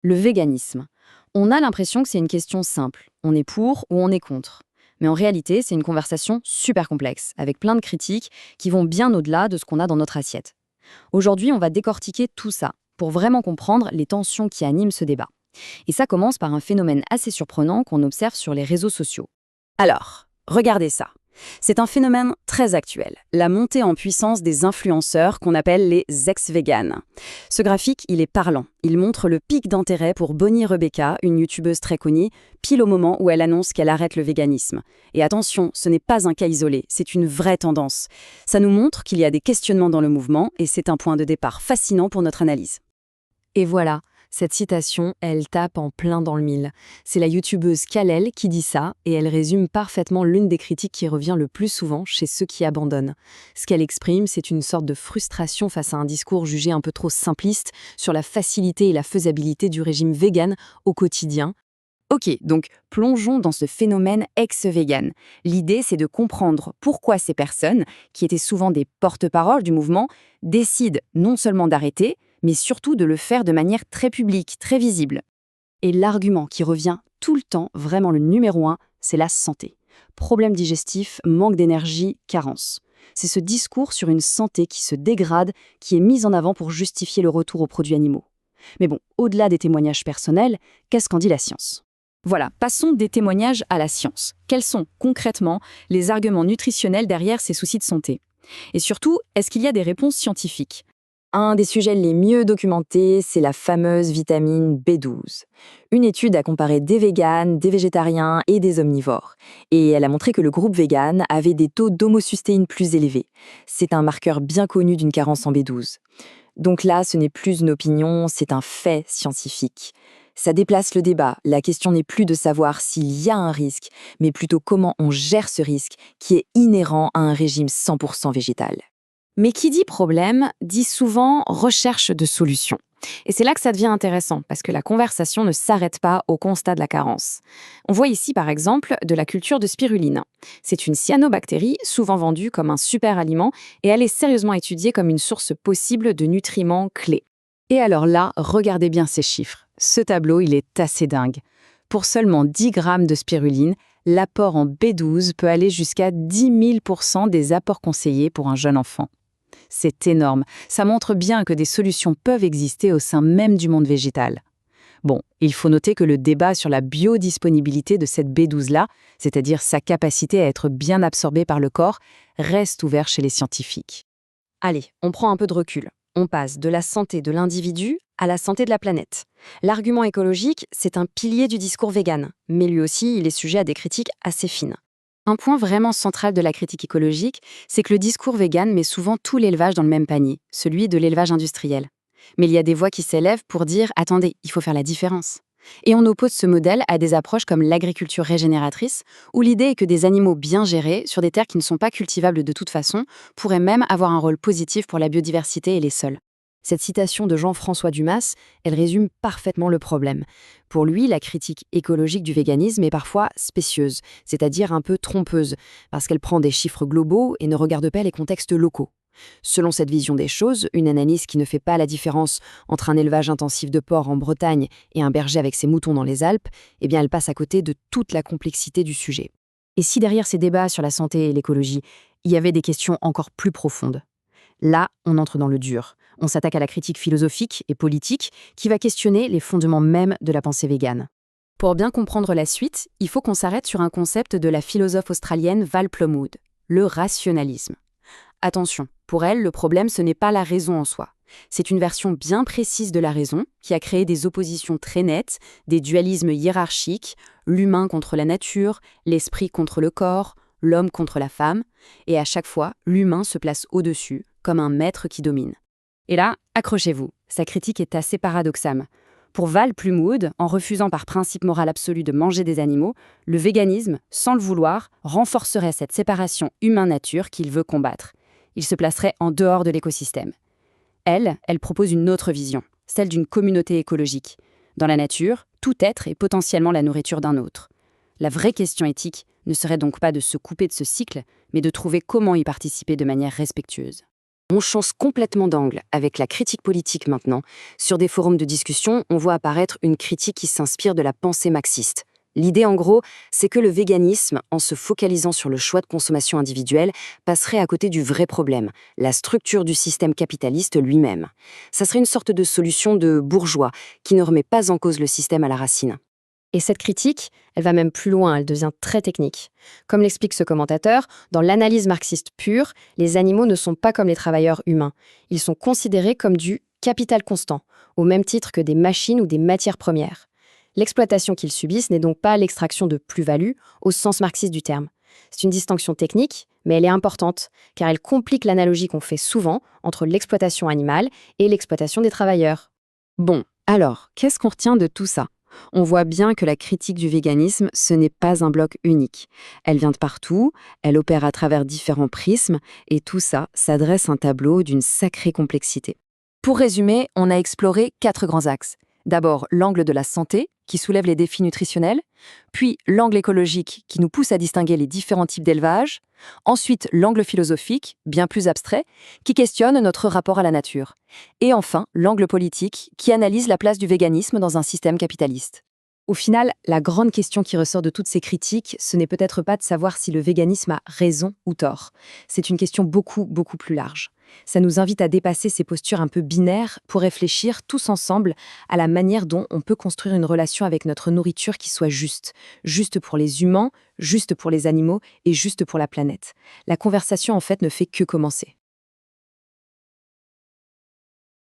Le véganisme. On a l'impression que c'est une question simple. On est pour ou on est contre. Mais en réalité, c'est une conversation super complexe, avec plein de critiques qui vont bien au-delà de ce qu'on a dans notre assiette. Aujourd'hui, on va décortiquer tout ça pour vraiment comprendre les tensions qui animent ce débat. Et ça commence par un phénomène assez surprenant qu'on observe sur les réseaux sociaux. Alors, regardez ça. C'est un phénomène très actuel, la montée en puissance des influenceurs qu'on appelle les ex-véganes. Ce graphique, il est parlant. Il montre le pic d'intérêt pour Bonnie Rebecca, une youtubeuse très connue, pile au moment où elle annonce qu'elle arrête le véganisme. Et attention, ce n'est pas un cas isolé, c'est une vraie tendance. Ça nous montre qu'il y a des questionnements dans le mouvement et c'est un point de départ fascinant pour notre analyse. Et voilà, cette citation, elle tape en plein dans le mille. C'est la youtubeuse Kalel qui dit ça, et elle résume parfaitement l'une des critiques qui revient le plus souvent chez ceux qui abandonnent. Ce qu'elle exprime, c'est une sorte de frustration face à un discours jugé un peu trop simpliste sur la facilité et la faisabilité du régime vegan au quotidien. Ok, donc plongeons dans ce phénomène ex-vegan. L'idée, c'est de comprendre pourquoi ces personnes, qui étaient souvent des porte-paroles du mouvement, décident non seulement d'arrêter, mais surtout de le faire de manière très publique, très visible. Et l'argument qui revient tout le temps, vraiment le numéro 1, c'est la santé. Problèmes digestifs, manque d'énergie, carence. C'est ce discours sur une santé qui se dégrade, qui est mis en avant pour justifier le retour aux produits animaux. Mais bon, au-delà des témoignages personnels, qu'est-ce qu'en dit la science ? Voilà, passons des témoignages à la science. Quels sont concrètement les arguments nutritionnels derrière ces soucis de santé ? Et surtout, est-ce qu'il y a des réponses scientifiques ? Un des sujets les mieux documentés, c'est la fameuse vitamine B12. Une étude a comparé des véganes, des végétariens et des omnivores. Et elle a montré que le groupe vegan avait des taux d'homocystéine plus élevés. C'est un marqueur bien connu d'une carence en B12. Donc là, ce n'est plus une opinion, c'est un fait scientifique. Ça déplace le débat. La question n'est plus de savoir s'il y a un risque, mais plutôt comment on gère ce risque qui est inhérent à un régime 100% végétal. Mais qui dit problème, dit souvent recherche de solutions. Et c'est là que ça devient intéressant, parce que la conversation ne s'arrête pas au constat de la carence. On voit ici, par exemple, de la culture de spiruline. C'est une cyanobactérie, souvent vendue comme un super aliment, et elle est sérieusement étudiée comme une source possible de nutriments clés. Et alors là, regardez bien ces chiffres. Ce tableau, il est assez dingue. Pour seulement 10 grammes de spiruline, l'apport en B12 peut aller jusqu'à 10 000% des apports conseillés pour un jeune enfant. C'est énorme. Ça montre bien que des solutions peuvent exister au sein même du monde végétal. Bon, il faut noter que le débat sur la biodisponibilité de cette B12-là, c'est-à-dire sa capacité à être bien absorbée par le corps, reste ouvert chez les scientifiques. Allez, on prend un peu de recul. On passe de la santé de l'individu à la santé de la planète. L'argument écologique, c'est un pilier du discours vegan, mais lui aussi, il est sujet à des critiques assez fines. Un point vraiment central de la critique écologique, c'est que le discours vegan met souvent tout l'élevage dans le même panier, celui de l'élevage industriel. Mais il y a des voix qui s'élèvent pour dire « attendez, il faut faire la différence ». Et on oppose ce modèle à des approches comme l'agriculture régénératrice, où l'idée est que des animaux bien gérés, sur des terres qui ne sont pas cultivables de toute façon, pourraient même avoir un rôle positif pour la biodiversité et les sols. Cette citation de Jean-François Dumas, elle résume parfaitement le problème. Pour lui, la critique écologique du véganisme est parfois spécieuse, c'est-à-dire un peu trompeuse, parce qu'elle prend des chiffres globaux et ne regarde pas les contextes locaux. Selon cette vision des choses, une analyse qui ne fait pas la différence entre un élevage intensif de porcs en Bretagne et un berger avec ses moutons dans les Alpes, eh bien elle passe à côté de toute la complexité du sujet. Et si derrière ces débats sur la santé et l'écologie, il y avait des questions encore plus profondes ? Là, on entre dans le dur. On s'attaque à la critique philosophique et politique qui va questionner les fondements mêmes de la pensée végane. Pour bien comprendre la suite, il faut qu'on s'arrête sur un concept de la philosophe australienne Val Plumwood, le rationalisme. Attention, pour elle, le problème, ce n'est pas la raison en soi. C'est une version bien précise de la raison qui a créé des oppositions très nettes, des dualismes hiérarchiques, l'humain contre la nature, l'esprit contre le corps, l'homme contre la femme, et à chaque fois, l'humain se place au-dessus, comme un maître qui domine. Et là, accrochez-vous, sa critique est assez paradoxale. Pour Val Plumwood, en refusant par principe moral absolu de manger des animaux, le véganisme, sans le vouloir, renforcerait cette séparation humain-nature qu'il veut combattre. Il se placerait en dehors de l'écosystème. Elle propose une autre vision, celle d'une communauté écologique. Dans la nature, tout être est potentiellement la nourriture d'un autre. La vraie question éthique ne serait donc pas de se couper de ce cycle, mais de trouver comment y participer de manière respectueuse. On change complètement d'angle avec la critique politique maintenant. Sur des forums de discussion, on voit apparaître une critique qui s'inspire de la pensée marxiste. L'idée, en gros, c'est que le véganisme, en se focalisant sur le choix de consommation individuelle, passerait à côté du vrai problème, la structure du système capitaliste lui-même. Ça serait une sorte de solution de bourgeois qui ne remet pas en cause le système à la racine. Et cette critique, elle va même plus loin, elle devient très technique. Comme l'explique ce commentateur, dans l'analyse marxiste pure, les animaux ne sont pas comme les travailleurs humains. Ils sont considérés comme du capital constant, au même titre que des machines ou des matières premières. L'exploitation qu'ils subissent n'est donc pas l'extraction de plus-value au sens marxiste du terme. C'est une distinction technique, mais elle est importante, car elle complique l'analogie qu'on fait souvent entre l'exploitation animale et l'exploitation des travailleurs. Bon, alors, qu'est-ce qu'on retient de tout ça? On voit bien que la critique du véganisme, ce n'est pas un bloc unique. Elle vient de partout, elle opère à travers différents prismes, et tout ça, ça dresse un tableau d'une sacrée complexité. Pour résumer, on a exploré 4 grands axes. D'abord, l'angle de la santé, qui soulève les défis nutritionnels, puis l'angle écologique, qui nous pousse à distinguer les différents types d'élevage, ensuite l'angle philosophique, bien plus abstrait, qui questionne notre rapport à la nature, et enfin l'angle politique, qui analyse la place du véganisme dans un système capitaliste. Au final, la grande question qui ressort de toutes ces critiques, ce n'est peut-être pas de savoir si le véganisme a raison ou tort. C'est une question beaucoup plus large. Ça nous invite à dépasser ces postures un peu binaires pour réfléchir tous ensemble à la manière dont on peut construire une relation avec notre nourriture qui soit juste. Juste pour les humains, juste pour les animaux et juste pour la planète. La conversation, en fait, ne fait que commencer.